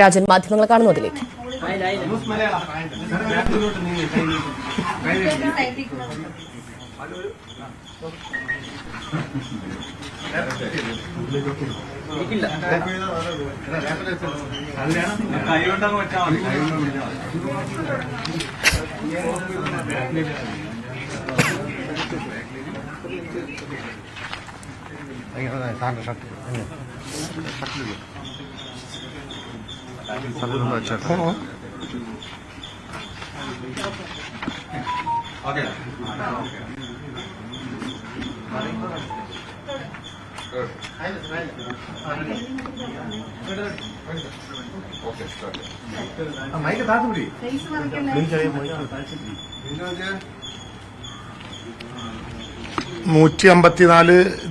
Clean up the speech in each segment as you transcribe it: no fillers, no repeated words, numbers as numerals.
രാജൻ മാധ്യമങ്ങൾ കാണുന്നതിലേക്ക്.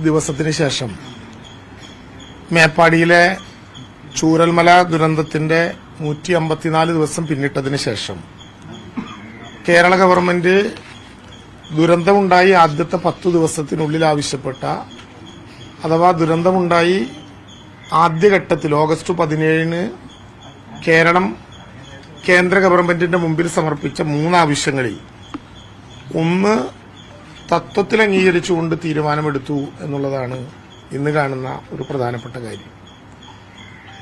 ദിവസത്തിന് ശേഷം മേപ്പാടിയിലെ ചൂരൽമല ദുരന്തത്തിന്റെ 154 ദിവസം പിന്നിട്ടതിന് ശേഷം കേരള ഗവൺമെന്റ് ദുരന്തമുണ്ടായി ആദ്യത്തെ 10 ദിവസത്തിനുള്ളിൽ ആവശ്യപ്പെട്ട അഥവാ ദുരന്തമുണ്ടായി ആദ്യഘട്ടത്തിൽ ഓഗസ്റ്റ് 17 കേരളം കേന്ദ്ര ഗവൺമെന്റിന്റെ മുമ്പിൽ സമർപ്പിച്ച 3 ആവശ്യങ്ങളിൽ ഒന്ന് തത്വത്തിൽ അംഗീകരിച്ചുകൊണ്ട് തീരുമാനമെടുത്തു എന്നുള്ളതാണ് ഇന്ന് കാണുന്ന ഒരു പ്രധാനപ്പെട്ട കാര്യം.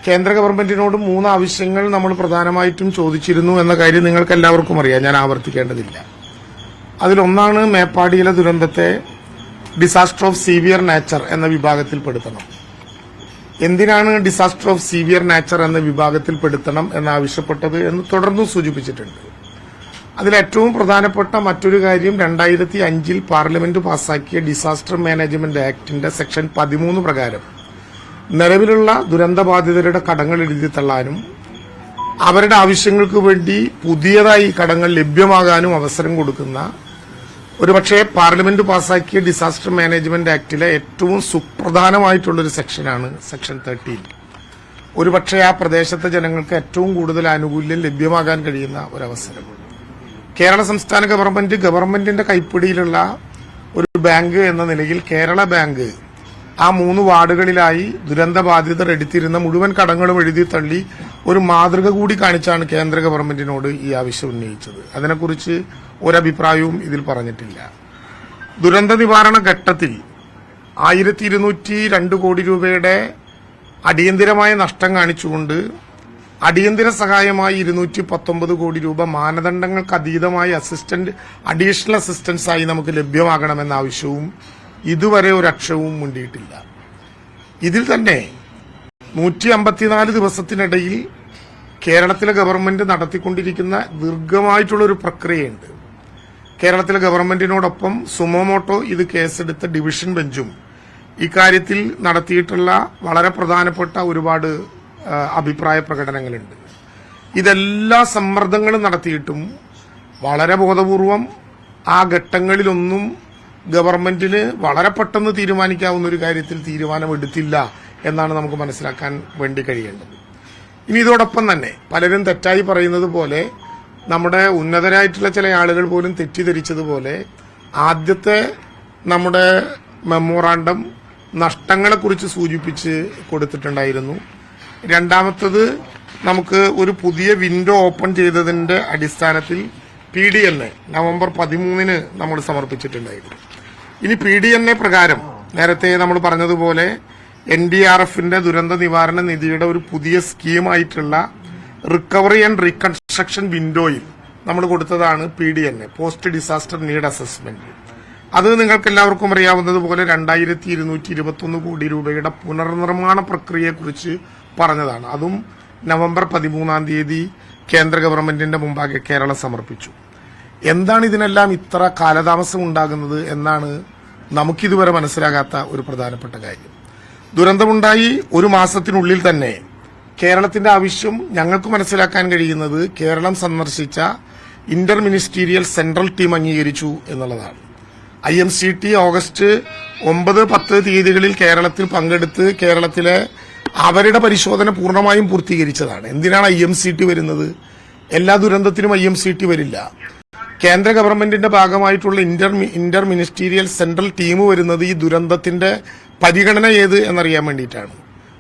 കേന്ദ്ര ഗവൺമെന്റിനോട് 3 ആവശ്യങ്ങൾ നമ്മൾ പ്രധാനമായിട്ടും ചോദിച്ചിരുന്നു എന്ന കാര്യം നിങ്ങൾക്ക് എല്ലാവർക്കും അറിയാം, ഞാൻ ആവർത്തിക്കേണ്ടതില്ല. അതിലൊന്നാണ് മേപ്പാടിയിലെ ദുരന്തത്തെ ഡിസാസ്റ്റർ ഓഫ് സീവിയർ നാച്ചർ എന്ന വിഭാഗത്തിൽപ്പെടുത്തണം. എന്തിനാണ് ഡിസാസ്റ്റർ ഓഫ് സീവിയർ നാച്ചർ എന്ന വിഭാഗത്തിൽപ്പെടുത്തണം എന്നാവശ്യപ്പെട്ടത് എന്ന് തുടർന്നും സൂചിപ്പിച്ചിട്ടുണ്ട്. അതിലേറ്റവും പ്രധാനപ്പെട്ട മറ്റൊരു കാര്യം 2005 പാർലമെന്റ് പാസാക്കിയ ഡിസാസ്റ്റർ മാനേജ്മെന്റ് ആക്ടിന്റെ സെക്ഷൻ 13 പ്രകാരം നിലവിലുള്ള ദുരന്തബാധിതരുടെ കടങ്ങൾ എഴുതി തള്ളാനും അവരുടെ ആവശ്യങ്ങൾക്ക് വേണ്ടി പുതിയതായി കടങ്ങൾ ലഭ്യമാകാനും അവസരം കൊടുക്കുന്ന ഒരുപക്ഷെ പാർലമെന്റ് പാസാക്കിയ ഡിസാസ്റ്റർ മാനേജ്മെന്റ് ആക്ടിലെ ഏറ്റവും സുപ്രധാനമായിട്ടുള്ളൊരു സെക്ഷനാണ് സെക്ഷൻ 13. ഒരുപക്ഷെ ആ പ്രദേശത്തെ ജനങ്ങൾക്ക് ഏറ്റവും കൂടുതൽ ആനുകൂല്യം ലഭ്യമാകാൻ കഴിയുന്ന ഒരവസരം. കേരള സംസ്ഥാന ഗവൺമെന്റിന്റെ കൈപ്പിടിയിലുള്ള ഒരു ബാങ്ക് എന്ന നിലയിൽ കേരള ബാങ്ക് ആ 3 വാർഡുകളിലായി ദുരന്തബാധിതർ എടുത്തിരുന്ന മുഴുവൻ കടങ്ങളും എഴുതി തള്ളി ഒരു മാതൃക കൂടി കാണിച്ചാണ് കേന്ദ്ര ഗവൺമെന്റിനോട് ഈ ആവശ്യം ഉന്നയിച്ചത്. അതിനെക്കുറിച്ച് ഒരഭിപ്രായവും ഇതിൽ പറഞ്ഞിട്ടില്ല. ദുരന്ത നിവാരണ ഘട്ടത്തിൽ 1202 കോടി രൂപയുടെ അടിയന്തരമായ നഷ്ടം കാണിച്ചുകൊണ്ട് അടിയന്തര സഹായമായി 219 കോടി രൂപ മാനദണ്ഡങ്ങൾക്ക് അതീതമായി അഡീഷണൽ അസിസ്റ്റൻസായി നമുക്ക് ലഭ്യമാകണമെന്ന ആവശ്യവും ഇതുവരെ ഒരക്ഷരവും മുണ്ടിയിട്ടില്ല. ഇതിൽ തന്നെ 154 ദിവസത്തിനിടയിൽ കേരളത്തിലെ ഗവൺമെന്റ് നടത്തിക്കൊണ്ടിരിക്കുന്ന ദീർഘമായിട്ടുള്ള ഒരു പ്രക്രിയയുണ്ട്. കേരളത്തിലെ ഗവൺമെന്റിനോടൊപ്പം സുമോമോട്ടോ ഇത് കേസെടുത്ത ഡിവിഷൻ ബെഞ്ചും ഇക്കാര്യത്തിൽ നടത്തിയിട്ടുള്ള വളരെ പ്രധാനപ്പെട്ട ഒരുപാട് അഭിപ്രായ പ്രകടനങ്ങളുണ്ട്. ഇതെല്ലാ സമ്മർദ്ദങ്ങളും നടത്തിയിട്ടും വളരെ ബോധപൂർവം ആ ഘട്ടങ്ങളിലൊന്നും ഗവൺമെന്റിന് വളരെ പെട്ടെന്ന് തീരുമാനിക്കാവുന്ന ഒരു കാര്യത്തിൽ തീരുമാനമെടുത്തില്ല എന്നാണ് നമുക്ക് മനസ്സിലാക്കാൻ വേണ്ടി കഴിയേണ്ടത്. ഇനി ഇതോടൊപ്പം തന്നെ പലരും തെറ്റായി പറയുന്നത് പോലെ നമ്മുടെ ഉന്നതരായിട്ടുള്ള ചില ആളുകൾ പോലും തെറ്റിദ്ധരിച്ചതുപോലെ ആദ്യത്തെ നമ്മുടെ മെമ്മോറാണ്ടം നഷ്ടങ്ങളെക്കുറിച്ച് സൂചിപ്പിച്ച് കൊടുത്തിട്ടുണ്ടായിരുന്നു. രണ്ടാമത്തത് നമുക്ക് ഒരു പുതിയ വിൻഡോ ഓപ്പൺ ചെയ്തതിന്റെ അടിസ്ഥാനത്തിൽ PDNA നവംബർ 13 നമ്മൾ സമർപ്പിച്ചിട്ടുണ്ടായിരുന്നു. ഇനി PDNA പ്രകാരം നേരത്തെ നമ്മൾ പറഞ്ഞതുപോലെ NDRFന്റെ ദുരന്ത നിവാരണ നിധിയുടെ ഒരു പുതിയ സ്കീമായിട്ടുള്ള റിക്കവറി ആൻഡ് റീകൺസ്ട്രക്ഷൻ വിൻഡോയിൽ നമ്മൾ കൊടുത്തതാണ് PDNA, post disaster need assessment. അത് നിങ്ങൾക്ക് എല്ലാവർക്കും അറിയാവുന്നതുപോലെ 2221 കോടി രൂപയുടെ പുനർനിർമ്മാണ പ്രക്രിയയെക്കുറിച്ച് പറഞ്ഞതാണ്. അതും നവംബർ 13 കേന്ദ്ര ഗവൺമെന്റിന്റെ മുമ്പാകെ കേരളം സമർപ്പിച്ചു. എന്താണ് ഇതിനെല്ലാം ഇത്ര കാലതാമസം ഉണ്ടാകുന്നത് എന്നാണ് നമുക്കിതുവരെ മനസ്സിലാകാത്ത ഒരു പ്രധാനപ്പെട്ട കാര്യം. ദുരന്തമുണ്ടായി 1 മാസത്തിനുള്ളിൽ തന്നെ കേരളത്തിന്റെ ആവശ്യം ഞങ്ങൾക്ക് മനസ്സിലാക്കാൻ കഴിയുന്നത് കേരളം സന്ദർശിച്ച ഇന്റർ മിനിസ്റ്റീരിയൽ സെൻട്രൽ ടീം അംഗീകരിച്ചു എന്നുള്ളതാണ്. IMCT ഓഗസ്റ്റ് 9-10 തീയതികളിൽ കേരളത്തിൽ പങ്കെടുത്ത് കേരളത്തിലെ അവരുടെ പരിശോധന പൂർണ്ണമായും പൂർത്തീകരിച്ചതാണ്. എന്തിനാണ് IMCT വരുന്നത്? എല്ലാ ദുരന്തത്തിനും IMCT വരില്ല. കേന്ദ്ര ഗവൺമെന്റിന്റെ ഭാഗമായിട്ടുള്ള ഇന്റർ മിനിസ്റ്റീരിയൽ സെൻട്രൽ ടീം വരുന്നത് ഈ ദുരന്തത്തിന്റെ പരിഗണന ഏത് എന്നറിയാൻ വേണ്ടിയിട്ടാണ്.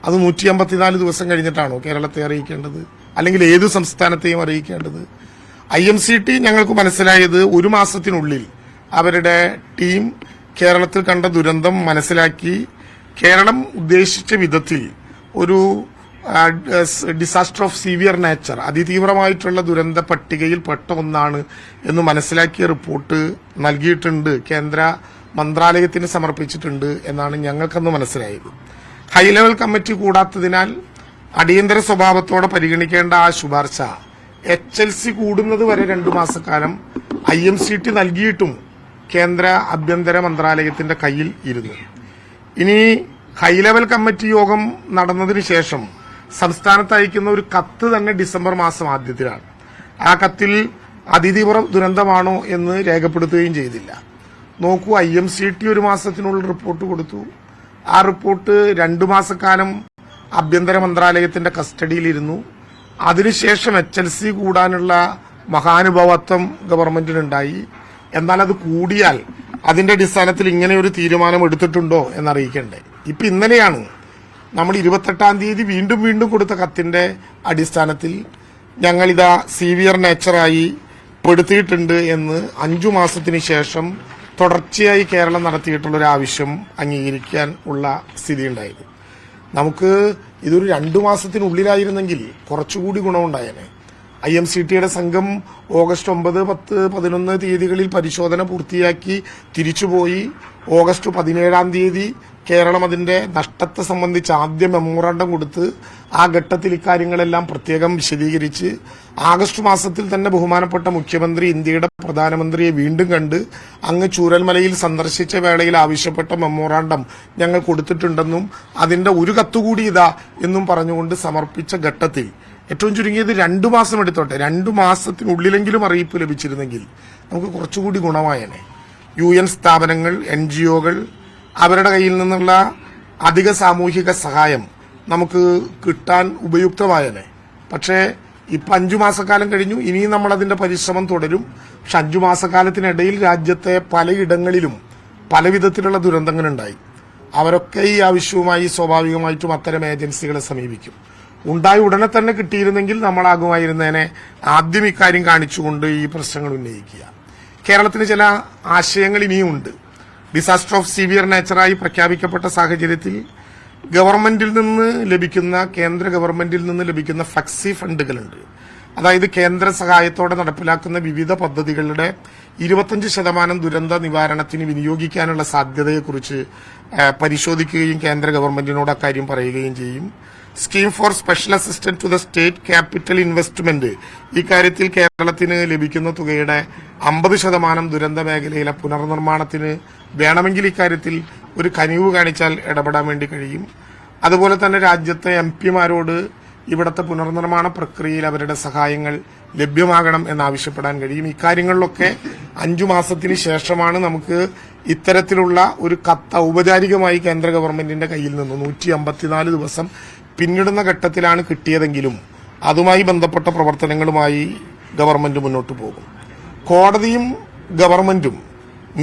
അത് 154 ദിവസം കഴിഞ്ഞിട്ടാണോ കേരളത്തെ അറിയിക്കേണ്ടത്? അല്ലെങ്കിൽ ഏത് സംസ്ഥാനത്തെയും അറിയിക്കേണ്ടത്? IMCT ഞങ്ങൾക്ക് മനസ്സിലായത് 1 മാസത്തിനുള്ളിൽ അവരുടെ ടീം കേരളത്തിൽ കണ്ട ദുരന്തം മനസ്സിലാക്കി കേരളം ഉദ്ദേശിച്ച വിധത്തിൽ ഒരു ഡിസാസ്റ്റർ ഓഫ് സീവിയർ നേച്ചർ, അതിതീവ്രമായിട്ടുള്ള ദുരന്ത പട്ടികയിൽ പെട്ട ഒന്നാണ് എന്ന് മനസ്സിലാക്കിയ റിപ്പോർട്ട് നൽകിയിട്ടുണ്ട്, കേന്ദ്ര മന്ത്രാലയത്തിന് സമർപ്പിച്ചിട്ടുണ്ട് എന്നാണ് ഞങ്ങൾക്കന്ന് മനസ്സിലായത്. ഹൈ ലെവൽ കമ്മിറ്റി കൂടാത്തതിനാൽ അടിയന്തര സ്വഭാവത്തോടെ പരിഗണിക്കേണ്ട ആ ശുപാർശ HLC കൂടുന്നത് വരെ 2 മാസക്കാലം IMCT നൽകിയിട്ടും കേന്ദ്ര ആഭ്യന്തര മന്ത്രാലയത്തിന്റെ കയ്യിൽ ഇരുന്നു. ഇനി ഹൈ ലെവൽ കമ്മിറ്റി യോഗം നടന്നതിന് ശേഷം സംസ്ഥാനത്ത് അയക്കുന്ന ഒരു കത്ത് തന്നെ ഡിസംബർ മാസം ആദ്യത്തിലാണ്. ആ കത്തിൽ അതിതീവ്ര ദുരന്തമാണോ എന്ന് രേഖപ്പെടുത്തുകയും ചെയ്തില്ല. നോക്കൂ, IMCT 1 മാസത്തിനുള്ളിൽ റിപ്പോർട്ട് കൊടുത്തു. ആ റിപ്പോർട്ട് 2 മാസക്കാലം ആഭ്യന്തര മന്ത്രാലയത്തിന്റെ കസ്റ്റഡിയിലിരുന്നു. അതിനുശേഷം HLC കൂടാനുള്ള മഹാനുഭാവത്വം ഗവൺമെന്റിനുണ്ടായി. എന്നാൽ അത് കൂടിയാൽ അതിന്റെ അടിസ്ഥാനത്തിൽ ഇങ്ങനെ ഒരു തീരുമാനം എടുത്തിട്ടുണ്ടോ എന്നറിയിക്കണ്ടേ? ഇപ്പൊ ഇന്നലെയാണ് നമ്മൾ 28-ാം തീയതി വീണ്ടും കൊടുത്ത കത്തിന്റെ അടിസ്ഥാനത്തിൽ ഞങ്ങളിതാ സീവിയർ നേച്ചറായി പെടുത്തിയിട്ടുണ്ട് എന്ന് 5 മാസത്തിന് ശേഷം തുടർച്ചയായി കേരളം നടത്തിയിട്ടുള്ള ഒരു ആവശ്യം അംഗീകരിക്കാൻ ഉള്ള സ്ഥിതി ഉണ്ടായത്. നമുക്ക് ഇതൊരു 2 മാസത്തിനുള്ളിലായിരുന്നെങ്കിൽ കുറച്ചുകൂടി ഗുണമുണ്ടായേനെ. IMCTയുടെ സംഘം ഓഗസ്റ്റ് 9, 10, 11 തീയതികളിൽ പരിശോധന പൂർത്തിയാക്കി തിരിച്ചുപോയി. ഓഗസ്റ്റ് 17-ാം തീയതി കേരളം അതിന്റെ നഷ്ടത്തെ സംബന്ധിച്ച് ആദ്യ മെമ്മോറാണ്ടം കൊടുത്ത് ആ ഘട്ടത്തിൽ ഇക്കാര്യങ്ങളെല്ലാം പ്രത്യേകം വിശദീകരിച്ച് ആഗസ്റ്റ് മാസത്തിൽ തന്നെ ബഹുമാനപ്പെട്ട മുഖ്യമന്ത്രി ഇന്ത്യയുടെ പ്രധാനമന്ത്രിയെ വീണ്ടും കണ്ട് അങ്ങ് ചൂരൽമലയിൽ സന്ദർശിച്ച വേളയിൽ ആവശ്യപ്പെട്ട മെമ്മോറാണ്ടം ഞങ്ങൾ കൊടുത്തിട്ടുണ്ടെന്നും അതിന്റെ ഒരു കത്തുകൂടി ഇതാ എന്നും പറഞ്ഞുകൊണ്ട് സമർപ്പിച്ച ഘട്ടത്തിൽ ഏറ്റവും ചുരുങ്ങിയത് 2 മാസം എടുത്തോട്ടെ, 2 മാസത്തിനുള്ളിലെങ്കിലും അറിയിപ്പ് ലഭിച്ചിരുന്നെങ്കിൽ നമുക്ക് കുറച്ചുകൂടി ഗുണമായേനെ. UN സ്ഥാപനങ്ങൾ, NGOകൾ അവരുടെ കയ്യിൽ നിന്നുള്ള അധിക സാമൂഹിക സഹായം നമുക്ക് കിട്ടാൻ ഉപയുക്തമായേനെ. പക്ഷേ ഇപ്പൊ 5 മാസക്കാലം കഴിഞ്ഞു. ഇനിയും നമ്മൾ അതിന്റെ പരിശ്രമം തുടരും. പക്ഷെ 5 മാസക്കാലത്തിനിടയിൽ രാജ്യത്തെ പലയിടങ്ങളിലും പല വിധത്തിലുള്ള ദുരന്തങ്ങളുണ്ടായി. അവരൊക്കെ ഈ ആവശ്യവുമായി സ്വാഭാവികമായിട്ടും അത്തരം ഏജൻസികളെ സമീപിക്കും. ഉണ്ടായി ഉടനെ തന്നെ കിട്ടിയിരുന്നെങ്കിൽ നമ്മളാകുമായിരുന്നേനെ ആദ്യം ഇക്കാര്യം കാണിച്ചുകൊണ്ട് ഈ പ്രശ്നങ്ങൾ ഉന്നയിക്കുക. കേരളത്തിന് ചില ആശയങ്ങൾ ഇനിയും ഉണ്ട്. ഡിസാസ്റ്റർ ഓഫ് സീവിയർ നേച്ചറായി പ്രഖ്യാപിക്കപ്പെട്ട സാഹചര്യത്തിൽ ഗവൺമെന്റിൽ നിന്ന് ലഭിക്കുന്ന, കേന്ദ്ര ഗവൺമെന്റിൽ നിന്ന് ലഭിക്കുന്ന ഫ്ലക്സി ഫണ്ടുകളുണ്ട്. അതായത് കേന്ദ്ര സഹായത്തോടെ നടപ്പിലാക്കുന്ന വിവിധ പദ്ധതികളുടെ 25% ദുരന്ത നിവാരണത്തിന് വിനിയോഗിക്കാനുള്ള സാധ്യതയെക്കുറിച്ച് പരിശോധിക്കുകയും കേന്ദ്ര ഗവൺമെന്റിനോട് അക്കാര്യം പറയുകയും ചെയ്യും. Scheme for special assistant to the state capital investment, ഇക്കാര്യത്തിൽ കേരളത്തിന് ലഭിക്കുന്ന തുകയുടെ 50% ദുരന്ത മേഖലയിലെ പുനർനിർമ്മാണത്തിന് വേണമെങ്കിൽ ഇക്കാര്യത്തിൽ ഒരു കനിവ് കാണിച്ചാൽ ഇടപെടാൻ വേണ്ടി കഴിയും. അതുപോലെ തന്നെ രാജ്യത്തെ MP-മാരോട് ഇവിടുത്തെ പുനർനിർമ്മാണ പ്രക്രിയയിൽ അവരുടെ സഹായങ്ങൾ ലഭ്യമാകണം എന്നാവശ്യപ്പെടാൻ കഴിയും. ഇക്കാര്യങ്ങളിലൊക്കെ 5 മാസത്തിന് ശേഷമാണ് നമുക്ക് ഇത്തരത്തിലുള്ള ഒരു കത്ത് ഔപചാരികമായി കേന്ദ്ര ഗവൺമെന്റിന്റെ കയ്യിൽ നിന്ന് 154 ദിവസം പിന്നിടുന്ന ഘട്ടത്തിലാണ് കിട്ടിയതെങ്കിലും അതുമായി ബന്ധപ്പെട്ട പ്രവർത്തനങ്ങളുമായി ഗവൺമെന്റ് മുന്നോട്ട് പോകും. കോടതിയും ഗവൺമെന്റും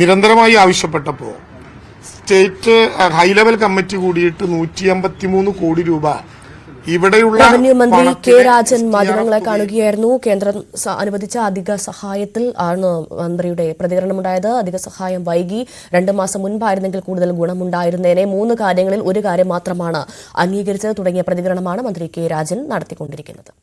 നിരന്തരമായി ആവശ്യപ്പെട്ടപ്പോൾ സ്റ്റേറ്റ് ഹൈ ലെവൽ കമ്മിറ്റി കൂടിയിട്ട് 153 കോടി രൂപ ഇവിടെയുള്ള റവന്യൂ മന്ത്രി കെ രാജൻ മാധ്യമങ്ങളെ കാണുകയായിരുന്നു. കേന്ദ്രം അനുവദിച്ച അധിക സഹായത്തിൽ ആണ് മന്ത്രിയുടെ പ്രതികരണമുണ്ടായത്. അധിക സഹായം വൈകി, 2 മാസം മുൻപായിരുന്നെങ്കിൽ കൂടുതൽ ഗുണമുണ്ടായിരുന്നേനെ. 3 കാര്യങ്ങളിൽ ഒരു കാര്യം മാത്രമാണ് അംഗീകരിച്ചത് തുടങ്ങിയ പ്രതികരണമാണ് മന്ത്രി കെ രാജൻ നടത്തിക്കൊണ്ടിരിക്കുന്നത്.